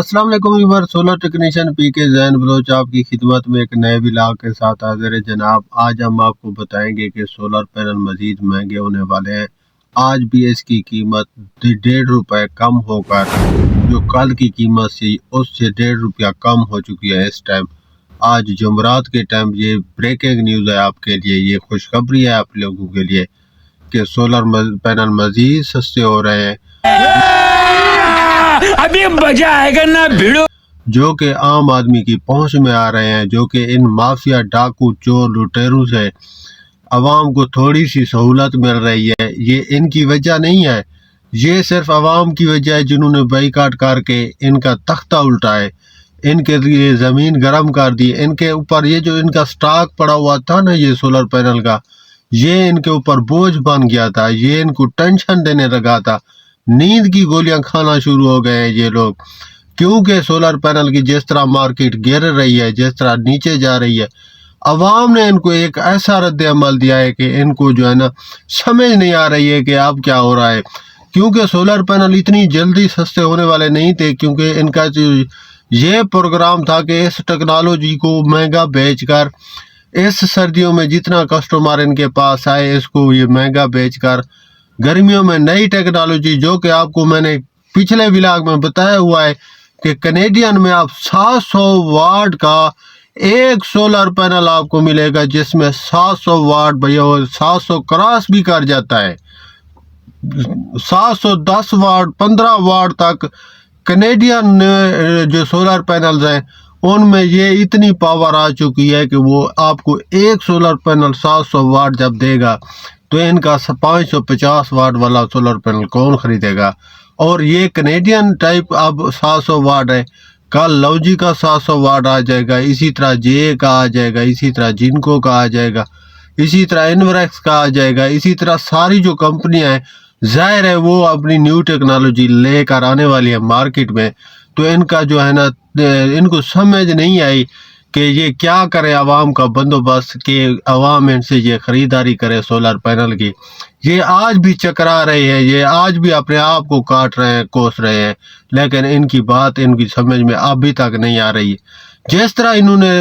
السلام علیکم ویور، solar technician پی کے زین بلوچ آپ کی خدمت میں ایک نئے ولاگ کے ساتھ حاضر ہے جناب۔ آج ہم آپ کو بتائیں گے کہ سولر پینل مزید مہنگے ہونے والے ہیں۔ آج بھی اس کی قیمت 1.5 روپے کم ہو کر جو کل کی قیمت سے اس سے 1.5 روپیہ کم ہو چکی ہے اس ٹائم۔ آج جمعرات کے ٹائم یہ بریکنگ نیوز ہے آپ کے لیے، یہ خوشخبری ہے آپ لوگوں کے لیے کہ سولر پینل مزید سستے ہو رہے ہیں، ابھی مزہ آئے گا نا بھیڑو، جو کہ عام آدمی کی پہنچ میں آ رہے ہیں، جو کہ ان مافیا ڈاکو چور لٹیروں سے عوام کو تھوڑی سی سہولت مل رہی ہے۔ یہ ان کی وجہ نہیں ہے، یہ صرف عوام کی وجہ ہے جنہوں نے بائیکاٹ کر کے ان کا تختہ الٹائے، ان کے لیے زمین گرم کر دی، ان کے اوپر یہ جو ان کا سٹاک پڑا ہوا تھا نا یہ سولر پینل کا، یہ ان کے اوپر بوجھ بن گیا تھا، یہ ان کو ٹینشن دینے لگا تھا، نیند کی گولیاں کھانا شروع ہو گئے ہیں یہ لوگ، کیونکہ سولر پینل کی جس طرح مارکیٹ گر رہی ہے، جس طرح نیچے جا رہی ہے، عوام نے ان کو ایک ایسا رد عمل دیا ہے کہ ان کو جو ہے نا سمجھ نہیں آ رہی ہے کہ اب کیا ہو رہا ہے، کیونکہ سولر پینل اتنی جلدی سستے ہونے والے نہیں تھے، کیونکہ ان کا یہ پروگرام تھا کہ اس ٹیکنالوجی کو مہنگا بیچ کر اس سردیوں میں جتنا کسٹمر ان کے پاس آئے اس کو یہ مہنگا بیچ کر گرمیوں میں نئی ٹیکنالوجی، جو کہ آپ کو میں نے پچھلے ولاگ میں بتایا ہوا ہے کہ کینیڈین میں آپ 700 واٹ کا ایک سولر پینل آپ کو ملے گا، جس میں 700 واٹ بھیا 700 کراس بھی کر جاتا ہے، 710 واٹ 15 واٹ تک کینیڈین جو سولر پینلز ہیں ان میں یہ اتنی پاور آ چکی ہے کہ وہ آپ کو ایک سولر پینل 700 واٹ جب دے گا تو ان کا 550 واٹ والا سولر پینل کون خریدے گا؟ اور یہ کینیڈین ٹائپ اب 700 واٹ ہے، کل لوجی کا 700 واٹ آ جائے گا، اسی طرح جے کا آ جائے گا، اسی طرح جنکو کا آ جائے گا، اسی طرح انوریکس کا آ جائے گا، اسی طرح ساری جو کمپنیاں ہیں ظاہر ہے وہ اپنی نیو ٹیکنالوجی لے کر آنے والی ہے مارکیٹ میں، تو ان کا جو ہے نا ان کو سمجھ نہیں آئی کہ یہ کیا کرے عوام کا بندوبست کہ عوام ان سے یہ خریداری کرے سولر پینل کی۔ یہ آج بھی چکرا رہے ہیں، یہ آج بھی اپنے آپ کو کاٹ رہے ہیں، کوس رہے ہیں، لیکن ان کی بات ان کی سمجھ میں ابھی تک نہیں آ رہی۔ جس طرح انہوں نے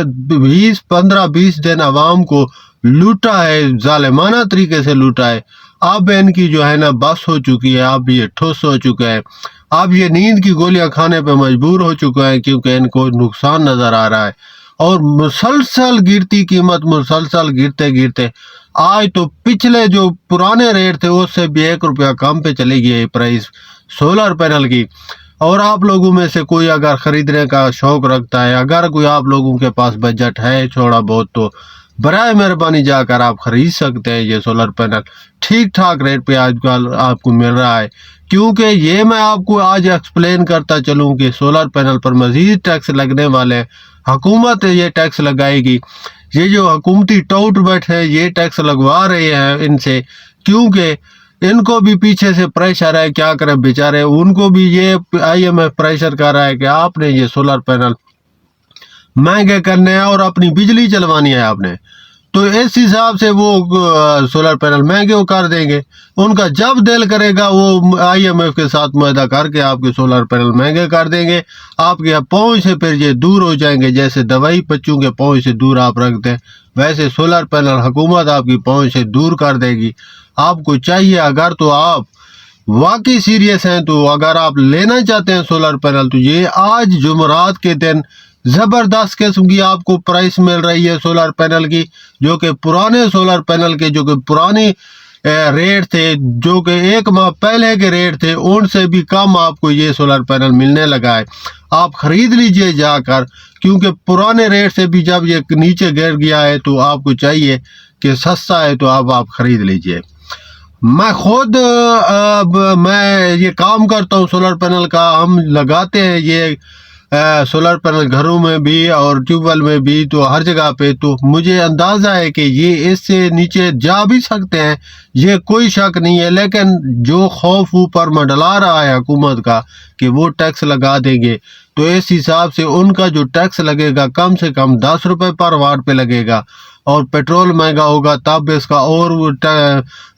15-20 دن عوام کو لوٹا ہے، ظالمانہ طریقے سے لوٹا ہے، اب ان کی جو ہے نا بس ہو چکی ہے، اب یہ ٹھوس ہو چکا ہے، اب یہ نیند کی گولیاں کھانے پہ مجبور ہو چکا ہے، کیونکہ ان کو نقصان نظر آ رہا ہے، اور مسلسل گرتی قیمت، مسلسل گرتے گرتے آج تو پچھلے جو پرانے ریٹ تھے اس سے بھی 1 روپیہ کم پہ چلی گئی پرائس سولر پینل کی۔ اور آپ لوگوں میں سے کوئی اگر خریدنے کا شوق رکھتا ہے، اگر کوئی آپ لوگوں کے پاس بجٹ ہے تھوڑا بہت، تو برائے مہربانی جا کر آپ خرید سکتے ہیں یہ سولر پینل، ٹھیک ٹھاک ریٹ پہ آج کل آپ کو مل رہا ہے، کیونکہ یہ میں آپ کو آج ایکسپلین کرتا چلوں کہ سولر پینل پر مزید ٹیکس لگنے والے، حکومت یہ ٹیکس لگائے گی، یہ جو حکومتی ٹوٹ بٹ ہے یہ ٹیکس لگوا رہے ہیں ان سے، کیونکہ ان کو بھی پیچھے سے پریشر ہے، کیا کریں بیچارے، ان کو بھی یہ IMF پریشر کر رہا ہے کہ آپ نے یہ سولر پینل مہنگے کرنے ہیں اور اپنی بجلی چلوانی ہے آپ نے، تو اس حساب سے وہ سولر پینل مہنگے کر دیں گے، ان کا جب دل کرے گا وہ IMF کے ساتھ معاہدہ کر کے آپ کے سولر پینل مہنگے کر دیں گے، آپ کے پہنچ سے پھر یہ دور ہو جائیں گے، جیسے دوائی بچوں کے پہنچ سے دور آپ رکھ دیں ویسے سولر پینل حکومت آپ کی پہنچ سے دور کر دے گی۔ آپ کو چاہیے اگر تو آپ واقعی سیریس ہیں تو اگر آپ لینا چاہتے ہیں سولر پینل تو یہ آج جمعرات کے دن زبردست قسم کی آپ کو پرائس مل رہی ہے سولر پینل کی، جو کہ پرانے سولر پینل کے جو کہ پرانی ریٹ تھے، جو کہ 1 ماہ پہلے کے ریٹ تھے، ان سے بھی کم آپ کو یہ سولر پینل ملنے لگا ہے، آپ خرید لیجئے جا کر، کیونکہ پرانے ریٹ سے بھی جب یہ نیچے گر گیا ہے تو آپ کو چاہیے کہ سستا ہے تو آپ خرید لیجئے۔ میں خود میں یہ کام کرتا ہوں سولر پینل کا، ہم لگاتے ہیں یہ سولر پینل گھروں میں بھی اور ٹیوب ویل میں بھی، تو ہر جگہ پہ، تو مجھے اندازہ ہے کہ یہ اس سے نیچے جا بھی سکتے ہیں، یہ کوئی شک نہیں ہے، لیکن جو خوف اوپر منڈلا رہا ہے حکومت کا کہ وہ ٹیکس لگا دیں گے، تو اس حساب سے ان کا جو ٹیکس لگے گا کم سے کم 10 روپے پر واٹ پہ لگے گا، اور پیٹرول مہنگا ہوگا تب اس کا اور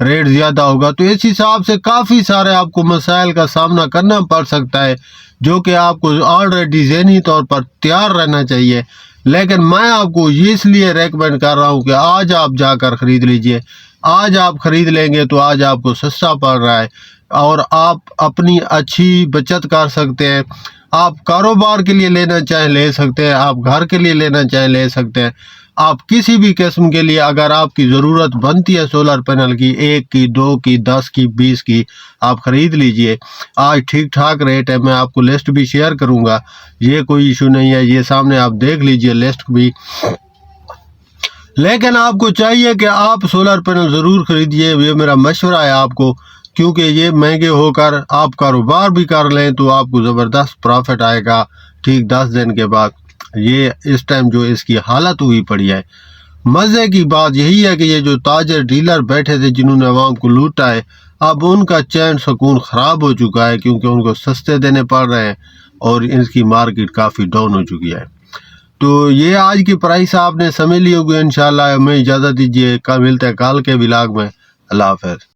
ریٹ زیادہ ہوگا، تو اس حساب سے کافی سارے آپ کو مسائل کا سامنا کرنا پڑ سکتا ہے، جو کہ آپ کو آلریڈی ذہنی طور پر تیار رہنا چاہیے، لیکن میں آپ کو یہ اس لیے ریکمینڈ کر رہا ہوں کہ آج آپ جا کر خرید لیجئے. آج آپ خرید لیں گے تو آج آپ کو سستا پڑ رہا ہے اور آپ اپنی اچھی بچت کر سکتے ہیں. آپ کاروبار کے لیے لینا چاہیں لے سکتے ہیں، آپ گھر کے لیے لینا چاہیں لے سکتے ہیں. آپ کسی بھی قسم کے لیے اگر آپ کی ضرورت بنتی ہے سولر پینل کی، 1 کی 2 کی 10 کی 20 کی، آپ خرید لیجئے. آج ٹھیک ٹھاک ریٹ ہے، میں آپ کو لسٹ بھی شیئر کروں گا، یہ کوئی ایشو نہیں ہے، یہ سامنے آپ دیکھ لیجئے لسٹ بھی. لیکن آپ کو چاہیے کہ آپ سولر پینل ضرور خریدیے، یہ میرا مشورہ ہے آپ کو، کیونکہ یہ مہنگے ہو کر آپ کاروبار بھی کر لیں تو آپ کو زبردست پروفٹ آئے گا ٹھیک 10 دن کے بعد. یہ اس ٹائم جو اس کی حالت ہوئی پڑی ہے، مزے کی بات یہی ہے کہ یہ جو تاجر ڈیلر بیٹھے تھے جنہوں نے عوام کو لوٹا ہے، اب ان کا چین سکون خراب ہو چکا ہے، کیونکہ ان کو سستے دینے پڑ رہے ہیں اور ان کی مارکیٹ کافی ڈاؤن ہو چکی ہے. تو یہ آج کی پرائس آپ نے سمجھ لی ہوگی. انشاءاللہ ہمیں اجازت دیجیے، ملتے ہیں کل کے ولاگ میں. اللہ حافظ.